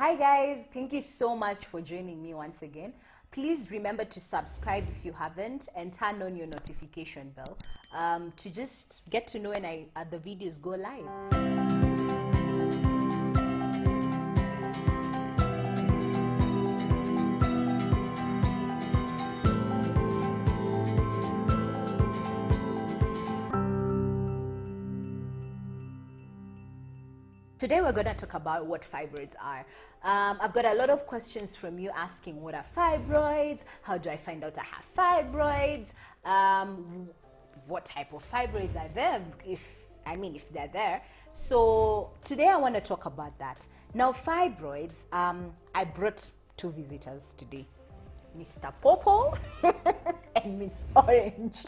Hi guys, thank you so much for joining me once again. Please remember to subscribe if you haven't and turn on your notification bell to just get to know when the videos go live. Today we're going to talk about what fibroids are. I've got a lot of questions from you asking what are fibroids, how do I find out I have fibroids, what type of fibroids are there, if they're there. So today I want to talk about that. Now fibroids, I brought two visitors today, Mr. Popo and Miss Orange.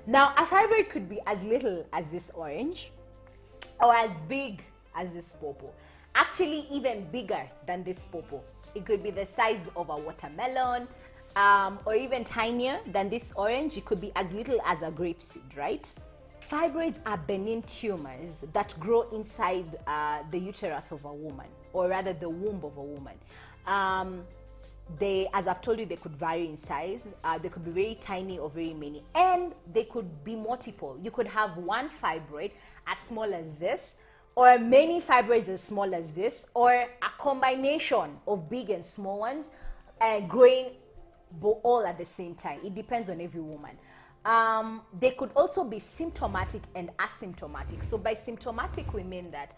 Now a fibroid could be as little as this orange or as big as this popo, actually even bigger than this popo. It could be the size of a watermelon, or even tinier than this orange. It could be as little as a grape seed, right? Fibroids are benign tumors that grow inside the uterus of a woman, or rather the womb of a woman. They, as I've told you, they could vary in size. They could be very tiny or very many, and they could be multiple. You could have one fibroid as small as this, or many fibroids as small as this, or a combination of big and small ones growing all at the same time. It depends on every woman. They could also be symptomatic and asymptomatic. So by symptomatic, we mean that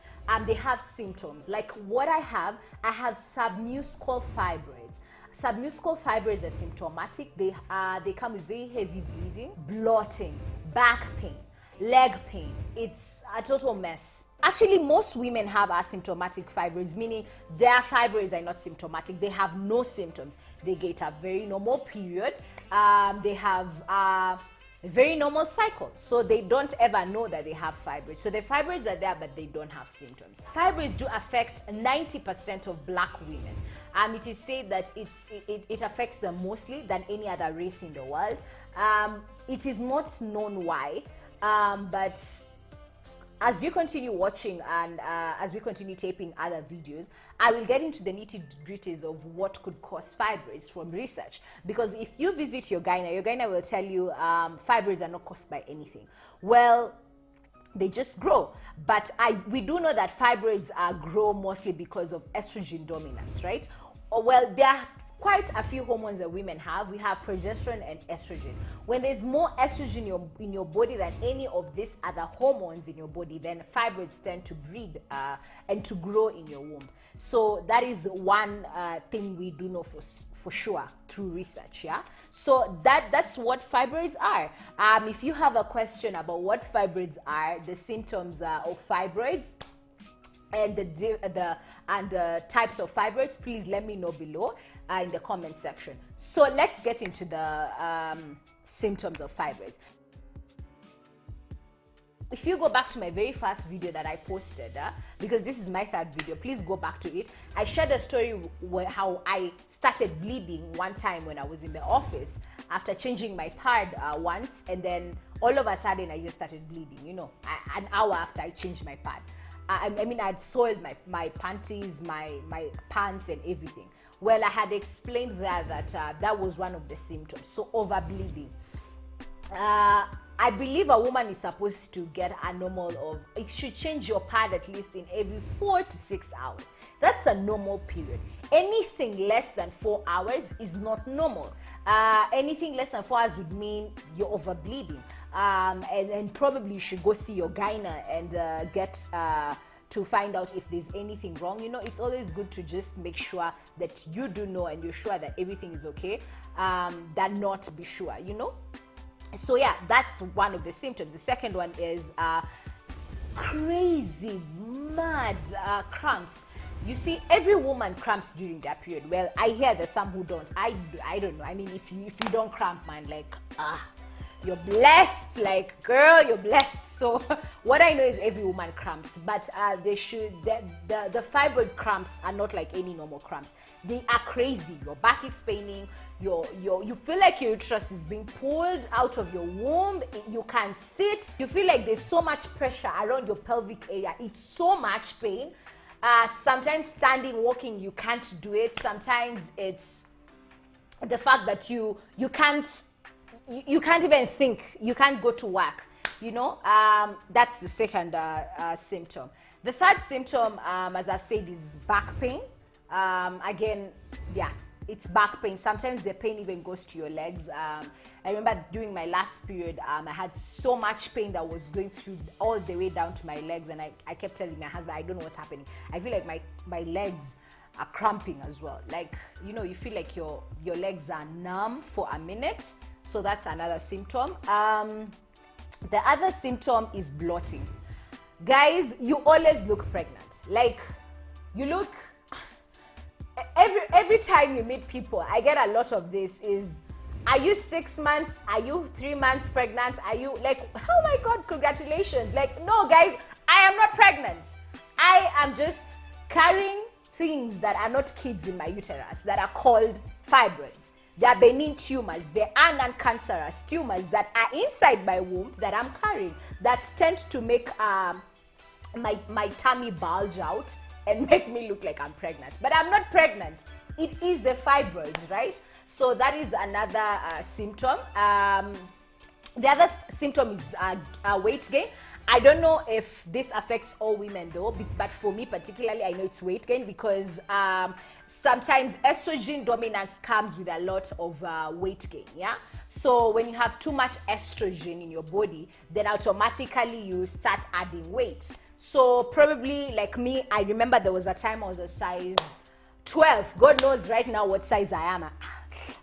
they have symptoms. Like what I have submucosal fibroids. Submucosal fibroids are symptomatic. They come with very heavy bleeding, bloating, back pain, leg pain. It's a total mess. Actually, most women have asymptomatic fibroids, meaning their fibroids are not symptomatic. They have no symptoms. They get a very normal period. They have a very normal cycle. So they don't ever know that they have fibroids. So the fibroids are there, but they don't have symptoms. Fibroids do affect 90% of Black women. It is said that it affects them mostly than any other race in the world. It is not known why, but as you continue watching and as we continue taping other videos, I will get into the nitty-gritties of what could cause fibroids from research. Because if you visit your gyna will tell you fibroids are not caused by anything. Well, they just grow. But we do know that fibroids grow mostly because of estrogen dominance, right? Well, there are quite a few hormones that women have. We have progesterone and estrogen. When there's more estrogen in your body than any of these other hormones in your body, then fibroids tend to breed and to grow in your womb. So that is one thing we do know for sure through research. Yeah. So that's what fibroids are. If you have a question about what fibroids are, the symptoms of fibroids, and the types of fibroids, please let me know below in the comment section. So let's get into the symptoms of fibroids. If you go back to my very first video that I posted, because this is my third video, please go back to it. I shared a story how I started bleeding one time when I was in the office after changing my pad once, and then all of a sudden I just started bleeding, an hour after I changed my pad. I'd soiled my panties, my pants and everything. Well, I had explained that that was one of the symptoms, so overbleeding. I believe a woman is supposed to get a normal of, you should change your pad at least in every 4 to 6 hours. That's a normal period. Anything less than 4 hours is not normal. Anything less than 4 hours would mean you're overbleeding. And probably you should go see your gyna and get to find out if there's anything wrong. It's always good to just make sure that you do know and you're sure that everything is okay, than not to be sure, So yeah, that's one of the symptoms. The second one is crazy, mad cramps. You see, every woman cramps during that period. Well, I hear there's some who don't. I don't know. If you don't cramp, man, like, you're blessed, like, girl, you're blessed. So what I know is every woman cramps, but the fibroid cramps are not like any normal cramps. They are crazy. Your back is paining. You feel like your uterus is being pulled out of your womb. You can't sit. You feel like there's so much pressure around your pelvic area. It's so much pain. Sometimes standing, walking, you can't do it. Sometimes it's the fact that you can't even think, you can't go to work, that's the second symptom. The third symptom, as I've said, is back pain. Again, yeah, it's back pain. Sometimes the pain even goes to your legs. I remember during my last period, I had so much pain that was going through all the way down to my legs, and I kept telling my husband, I don't know what's happening. I feel like my legs are cramping as well. Like, you feel like your legs are numb for a minute. So that's another symptom. The other symptom is bloating. Guys, you always look pregnant. Like, you look, every time you meet people, I get a lot of this is, are you 6 months? Are you 3 months pregnant? Are you like, oh my God, congratulations. Like, no guys, I am not pregnant. I am just carrying things that are not kids in my uterus that are called fibroids. They are benign tumors. They are non-cancerous tumors that are inside my womb that I'm carrying that tend to make my tummy bulge out and make me look like I'm pregnant. But I'm not pregnant. It is the fibroids, right? So that is another symptom. The other symptom is weight gain. I don't know if this affects all women though, but for me particularly, I know it's weight gain because sometimes estrogen dominance comes with a lot of weight gain, yeah? So when you have too much estrogen in your body, then automatically you start adding weight. So probably like me, I remember there was a time I was a size 12. God knows right now what size I am.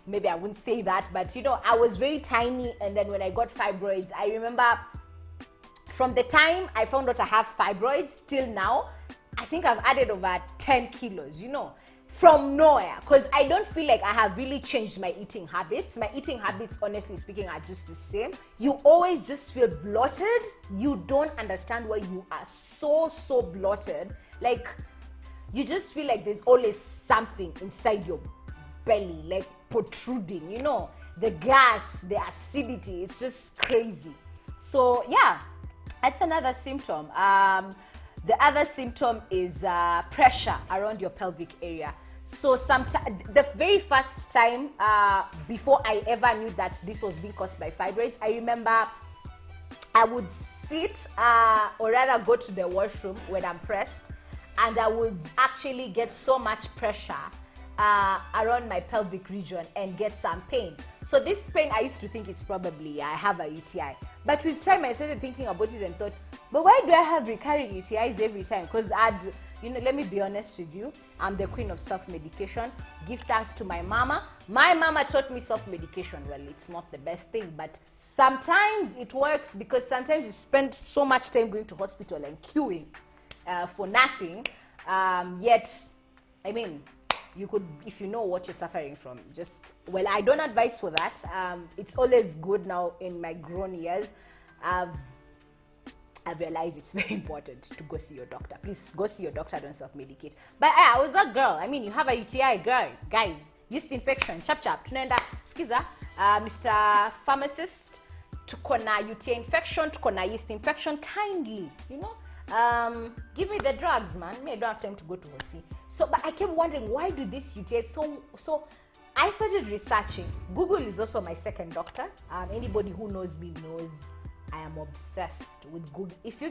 Maybe I wouldn't say that, but I was very tiny, and then when I got fibroids, I remember from the time I found out I have fibroids till now, I think I've added over 10 kilos, from nowhere, because I don't feel like I have really changed my eating habits. My eating habits, honestly speaking, are just the same. You always just feel bloated. You don't understand why you are so bloated. Like, you just feel like there's always something inside your belly, like protruding, the gas, the acidity, it's just crazy. So yeah, that's another symptom. The other symptom is pressure around your pelvic area. So the very first time before I ever knew that this was being caused by fibroids, I remember I would sit or rather go to the washroom when I'm pressed, and I would actually get so much pressure around my pelvic region and get some pain. So this pain, I used to think it's probably I have a UTI. But with time, I started thinking about it and thought, but why do I have recurring UTIs every time? Because let me be honest with you, I'm the queen of self-medication. Give thanks to my mama. My mama taught me self-medication. Well, it's not the best thing, but sometimes it works, because sometimes you spend so much time going to hospital and queuing for nothing. Yet, I mean, you could, if you know what you're suffering from, I don't advise for that. It's always good now in my grown years. I've realized it's very important to go see your doctor. Please go see your doctor, don't self-medicate. But I was that girl. I mean, you have a UTI, girl. Guys, yeast infection, chap. Tunaenda, skiza, Mr. Pharmacist, tuko na UTI infection, tuko na yeast infection, kindly, give me the drugs, man. I don't have time to go to hospital. So, but I kept wondering, why do this UTI so I started researching. Google is also my second doctor. Anybody who knows me knows I am obsessed with Google. If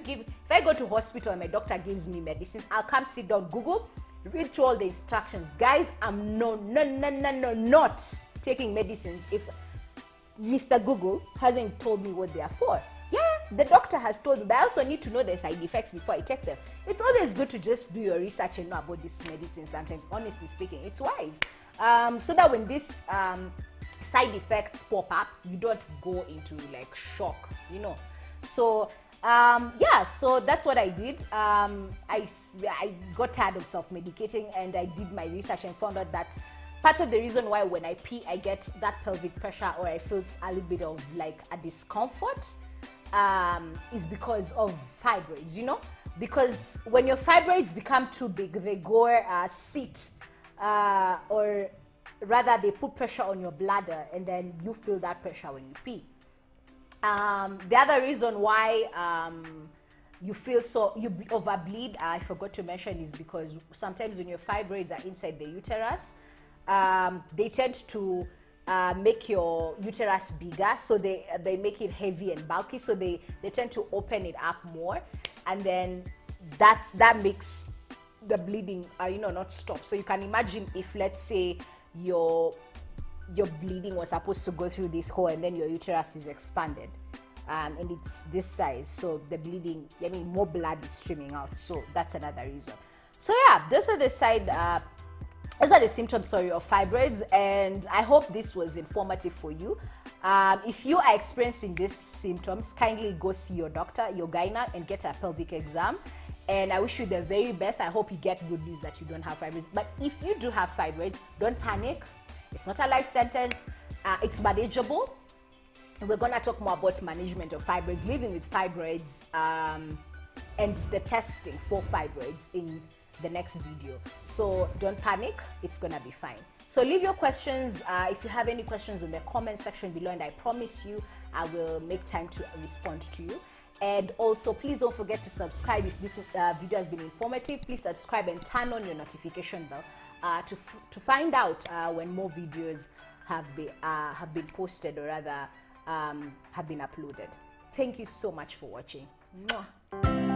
I go to hospital and my doctor gives me medicine, I'll come sit down, Google, read through all the instructions. Guys, I'm not taking medicines if Mr. Google hasn't told me what they are for. Yeah, the doctor has told me, but I also need to know the side effects before I take them. It's always good to just do your research and know about this medicine sometimes, honestly speaking. It's wise. So that when these side effects pop up, you don't go into like shock, So, so that's what I did. I got tired of self-medicating, and I did my research and found out that part of the reason why when I pee, I get that pelvic pressure or I feel a little bit of like a discomfort is because of fibroids, because when your fibroids become too big, they go sit, or rather they put pressure on your bladder, and then you feel that pressure when you pee. The other reason why you feel so you overbleed. I forgot to mention is because sometimes when your fibroids are inside the uterus, they tend to make your uterus bigger, so they make it heavy and bulky, so they tend to open it up more, and then that makes the bleeding not stop. So you can imagine if, let's say, your bleeding was supposed to go through this hole, and then your uterus is expanded, and it's this size, so the bleeding, more blood is streaming out. So that's another reason. So yeah, those are the symptoms, of fibroids, and I hope this was informative for you. If you are experiencing these symptoms, kindly go see your doctor, your gynae, and get a pelvic exam. And I wish you the very best. I hope you get good news that you don't have fibroids. But if you do have fibroids, don't panic. It's not a life sentence. It's manageable. We're going to talk more about management of fibroids, living with fibroids, and the testing for fibroids in the next video. So don't panic. It's going to be fine. So leave your questions. If you have any questions in the comment section below, and I promise you I will make time to respond to you. And also, please don't forget to subscribe. If this video has been informative, please subscribe and turn on your notification bell to find out when more videos have been posted, or rather have been uploaded. Thank you so much for watching. Mwah.